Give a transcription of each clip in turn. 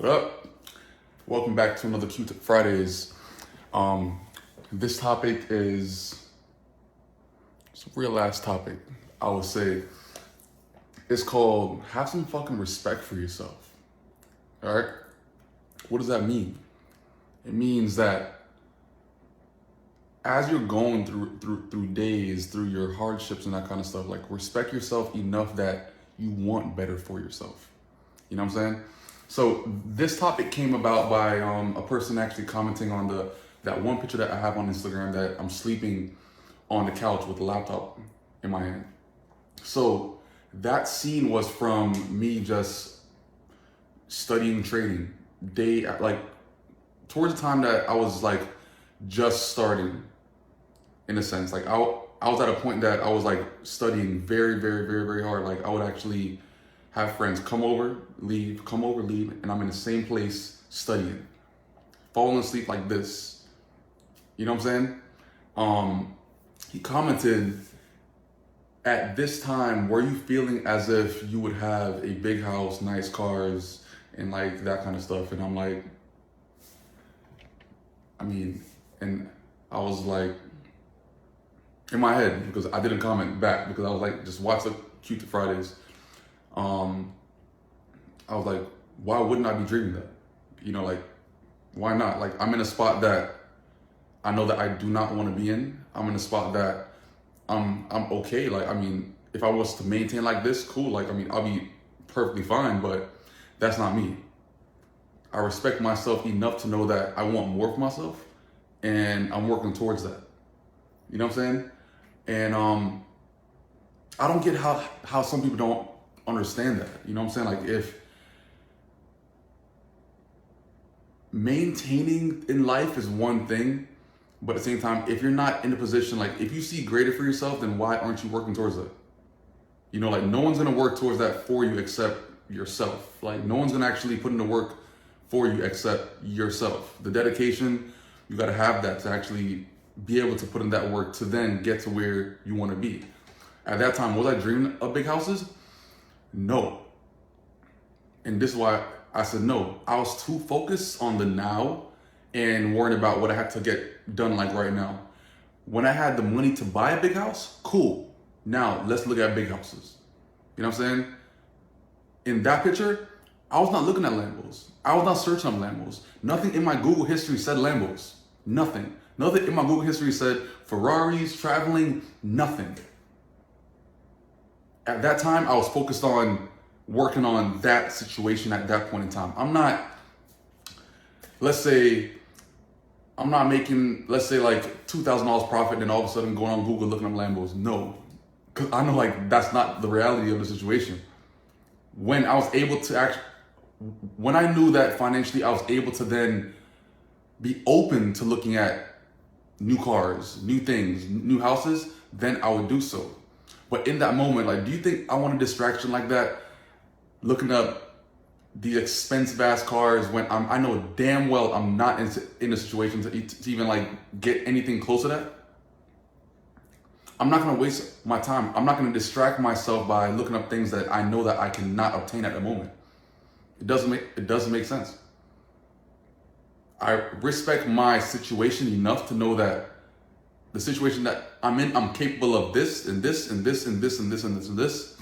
What up? Welcome back to another Q Fridays. This topic is it's a real ass topic. I would say it's called have some fucking respect for yourself. All right. What does that mean? It means that as you're going through days, through your hardships and that kind of stuff, like respect yourself enough that you want better for yourself. You know what I'm saying? So this topic came about by a person actually commenting on that one picture that I have on Instagram that I'm sleeping on the couch with the laptop in my hand. So that scene was from me just studying trading towards the time that I was like just starting, in a sense. Like I was at a point that I was like studying very, very, very, very hard. Like I would actually have friends come over, leave, and I'm in the same place studying, falling asleep like this. You know what I'm saying? He commented, at this time, were you feeling as if you would have a big house, nice cars, and like that kind of stuff? And I'm like, and I was like, in my head, because I didn't comment back, because I was like, just watch the Cute Fridays. I was like, why wouldn't I be dreaming that? You know, like, why not? Like, I'm in a spot that I know that I do not want to be in. I'm in a spot that I'm okay. Like, if I was to maintain like this, cool. Like, I'll be perfectly fine, but that's not me. I respect myself enough to know that I want more for myself, and I'm working towards that. You know what I'm saying? And I don't get how some people don't understand that. You know what I'm saying? Like, if maintaining in life is one thing, but at the same time, if you're not in a position, like if you see greater for yourself, then why aren't you working towards it? You know, like no one's gonna work towards that for you except yourself. Like no one's gonna actually put in the work for you except yourself. The dedication, you gotta have that to actually be able to put in that work to then get to where you wanna be. At that time, was I dreaming of big houses? No. And this is why I said no. I was too focused on the now and worrying about what I had to get done like right now. When I had the money to buy a big house, cool. Now let's look at big houses. You know what I'm saying? In that picture, I was not looking at Lambos. I was not searching on Lambos. Nothing in my Google history said Lambos. Nothing. Nothing in my Google history said Ferraris, traveling, nothing. At that time, I was focused on working on that situation at that point in time. I'm not making, let's say like $2,000 profit and all of a sudden going on Google looking up Lambos. No, because I know like that's not the reality of the situation. When I was able to when I knew that financially I was able to then be open to looking at new cars, new things, new houses, then I would do so. But in that moment, like, do you think I want a distraction like that? Looking up these expensive ass cars when I know damn well I'm not in a situation to even like get anything close to that. I'm not gonna waste my time. I'm not gonna distract myself by looking up things that I know that I cannot obtain at the moment. It doesn't make sense. I respect my situation enough to know that the situation that I'm in, I'm capable of this and this and this and this and this and this and this.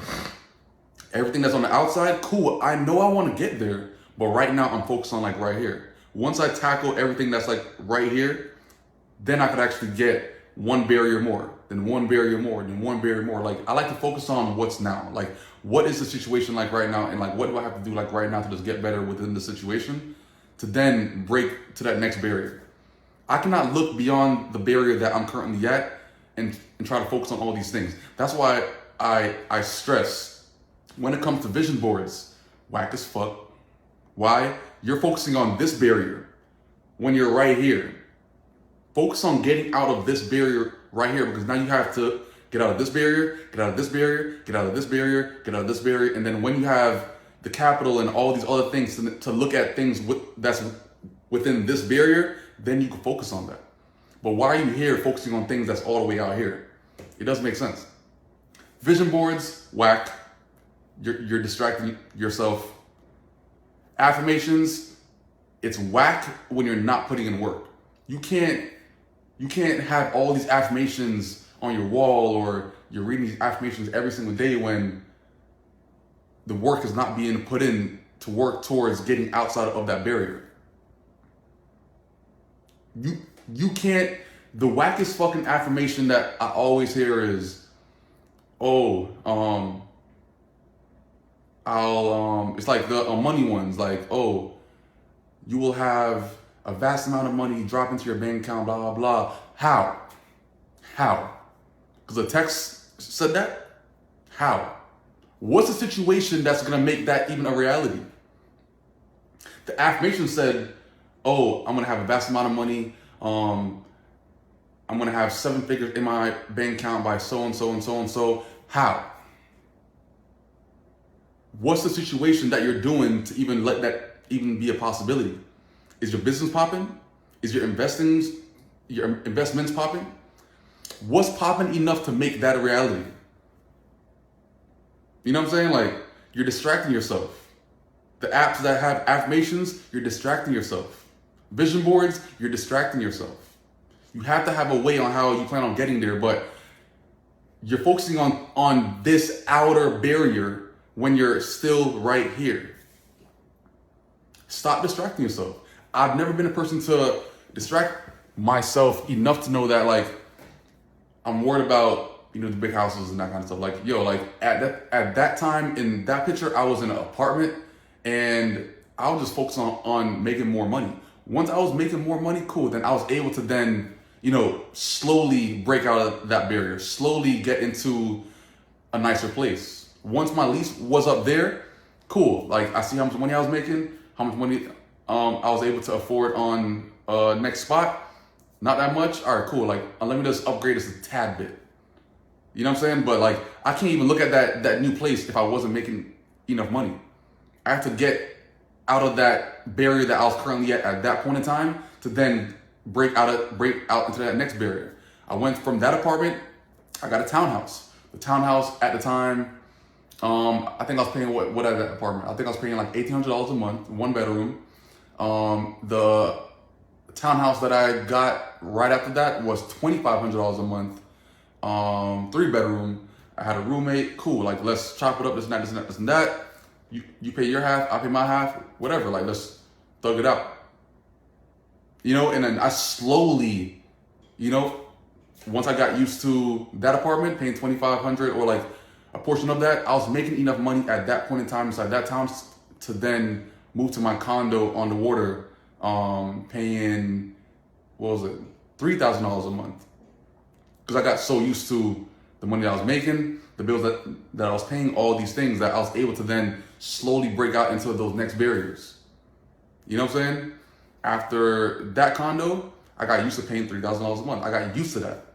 Everything that's on the outside, cool. I know I want to get there, but right now I'm focused on like right here. Once I tackle everything that's like right here, then I could actually get one barrier more, then one barrier more, then one barrier more. Like I like to focus on what's now. Like what is the situation like right now, and like what do I have to do like right now to just get better within the situation to then break to that next barrier. I cannot look beyond the barrier that I'm currently at and try to focus on all these things. That's why I stress when it comes to vision boards, whack as fuck. Why? You're focusing on this barrier when you're right here. Focus on getting out of this barrier right here, because now you have to get out of this barrier, get out of this barrier, get out of this barrier, get out of this barrier. And then when you have the capital and all these other things to look at things that's within this barrier, then you can focus on that. But why are you here focusing on things that's all the way out here? It doesn't make sense. Vision boards, whack. You're distracting yourself. affirmations, it's whack when you're not putting in work. You can't have all these affirmations on your wall, or you're reading these affirmations every single day when the work is not being put in to work towards getting outside of that barrier. You can't. The wackest fucking affirmation that I always hear is, oh, it's like the money ones, like, oh, you will have a vast amount of money drop into your bank account, blah, blah, blah. How? Because the text said that? How? What's the situation that's gonna make that even a reality? The affirmation said, oh, I'm gonna have a vast amount of money. I'm gonna have 7 figures in my bank account by so and so and so and so. How? What's the situation that you're doing to even let that even be a possibility? Is your business popping? Is your investments popping? What's popping enough to make that a reality? You know what I'm saying? Like, you're distracting yourself. The apps that have affirmations, you're distracting yourself. Vision boards, you're distracting yourself. You have to have a way on how you plan on getting there, but you're focusing on this outer barrier when you're still right here. Stop distracting yourself. I've never been a person to distract myself enough to know that, like, I'm worried about, you know, the big houses and that kind of stuff. Like, yo, like at that time in that picture, I was in an apartment and I was just focused on making more money. Once I was making more money, cool, then I was able to then, you know, slowly break out of that barrier, slowly get into a nicer place. Once my lease was up there, cool. Like, I see how much money I was making, how much money I was able to afford on next spot. Not that much. All right, cool. Like, let me just upgrade this a tad bit. You know what I'm saying? But like, I can't even look at that new place if I wasn't making enough money. I have to get out of that barrier that I was currently at that point in time to then break out into that next barrier. I went from that apartment, I got a townhouse. The townhouse at the time, I think I was paying what at that apartment? I think I was paying like $1,800 a month, 1 bedroom. The townhouse that I got right after that was $2,500 a month, 3 bedroom. I had a roommate, cool. Like, let's chop it up, this and that, this and that, this and that. You pay your half, I pay my half, whatever. Like, let's thug it out. You know, and then I slowly, you know, once I got used to that apartment, paying $2,500 or like a portion of that, I was making enough money at that point in time inside that town to then move to my condo on the water, paying, what was it, $3,000 a month. Because I got so used to the money that I was making, the bills that I was paying, all these things, that I was able to then slowly break out into those next barriers. You know what I'm saying? After that condo, I got used to paying $3,000 a month. I got used to that.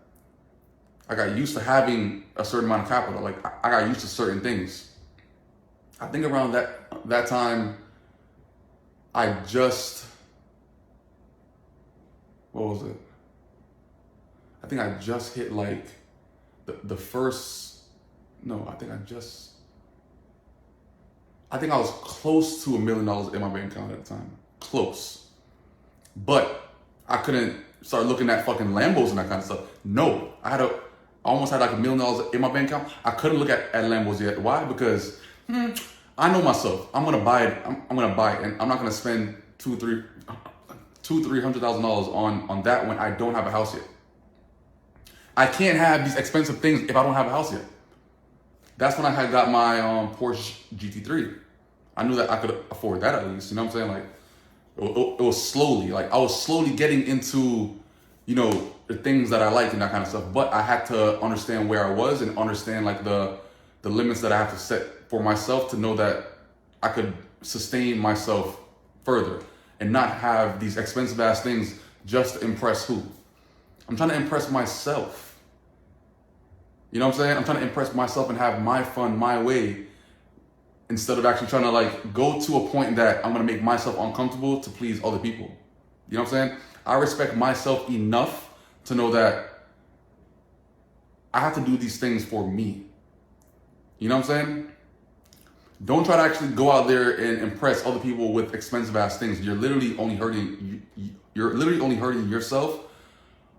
I got used to having a certain amount of capital. Like, I got used to certain things. I think around that time, I just, what was it? I think I just hit like the first, no, I think I was close to $1 million in my bank account at the time. Close. But I couldn't start looking at fucking Lambos and that kind of stuff. No, I almost had like $1 million in my bank account. I couldn't look at Lambos yet. Why? Because I know myself. I'm gonna buy it. I'm gonna buy it, and I'm not gonna spend $300,000 on that when I don't have a house yet. I can't have these expensive things if I don't have a house yet. That's when I had got my Porsche GT3. I knew that I could afford that at least. You know what I'm saying? Like, it was slowly, like, I was slowly getting into, you know, the things that I liked and that kind of stuff. But I had to understand where I was and understand like the limits that I have to set for myself to know that I could sustain myself further and not have these expensive ass things just to impress who? I'm trying to impress myself. You know what I'm saying? I'm trying to impress myself and have my fun my way, instead of actually trying to like go to a point that I'm gonna make myself uncomfortable to please other people. You know what I'm saying? I respect myself enough to know that I have to do these things for me. You know what I'm saying? Don't try to actually go out there and impress other people with expensive ass things. You're literally only hurting yourself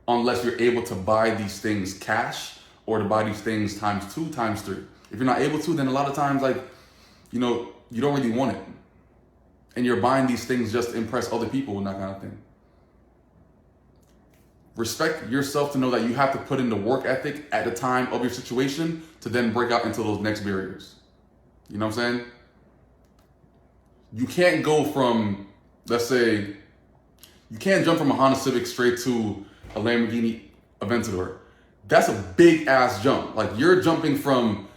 unless you're able to buy these things cash or to buy these things times 2, times 3. If you're not able to, then a lot of times, like, you know, you don't really want it. And you're buying these things just to impress other people and that kind of thing. Respect yourself to know that you have to put in the work ethic at the time of your situation to then break out into those next barriers. You know what I'm saying? You can't go from, let's say, you can't jump from a Honda Civic straight to a Lamborghini Aventador. That's a big ass jump. Like, you're jumping from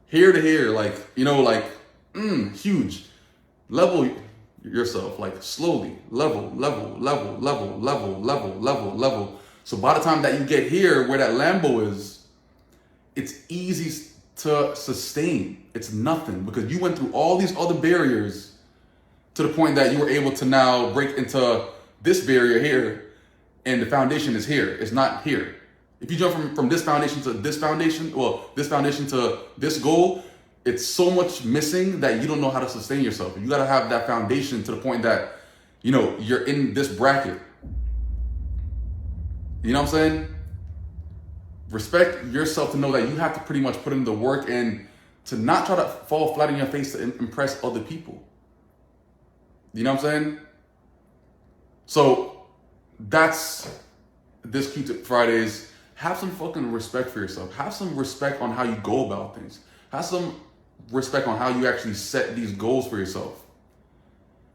here to here, like, you know, like, huge. Level yourself, like, slowly, level. So by the time that you get here where that Lambo is, it's easy to sustain. It's nothing because you went through all these other barriers to the point that you were able to now break into this barrier here, and the foundation is here. It's not here. If you jump from this foundation to this foundation, well, this foundation to this goal, it's so much missing that you don't know how to sustain yourself. You got to have that foundation to the point that, you know, you're in this bracket. You know what I'm saying? Respect yourself to know that you have to pretty much put in the work and to not try to fall flat on your face to impress other people. You know what I'm saying? So that's this Q-Tip Fridays. Have some fucking respect for yourself. Have some respect on how you go about things. Have some respect on how you actually set these goals for yourself.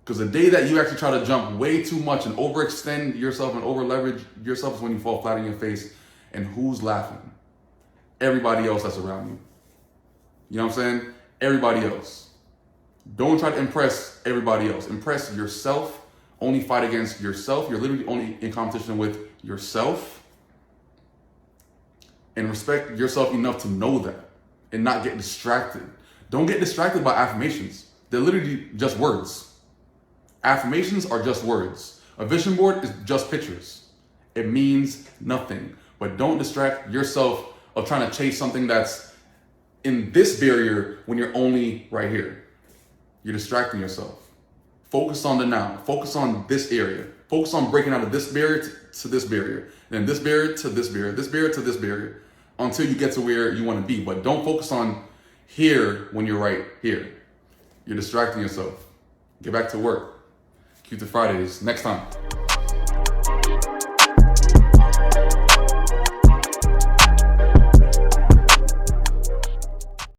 Because the day that you actually try to jump way too much and overextend yourself and over leverage yourself is when you fall flat on your face. And who's laughing? Everybody else that's around you. You know what I'm saying? Everybody else. Don't try to impress everybody else. Impress yourself. Only fight against yourself. You're literally only in competition with yourself. And respect yourself enough to know that and not get distracted. Don't get distracted by affirmations. They're literally just words. Affirmations are just words. A vision board is just pictures. It means nothing. But don't distract yourself of trying to chase something that's in this barrier when you're only right here. You're distracting yourself. Focus on the now. Focus on this area. Focus on breaking out of this barrier to this barrier. And then this barrier to this barrier. This barrier to this barrier. Until you get to where you want to be. But don't focus on here when you're right here. You're distracting yourself. Get back to work. Q-Tip Fridays next time.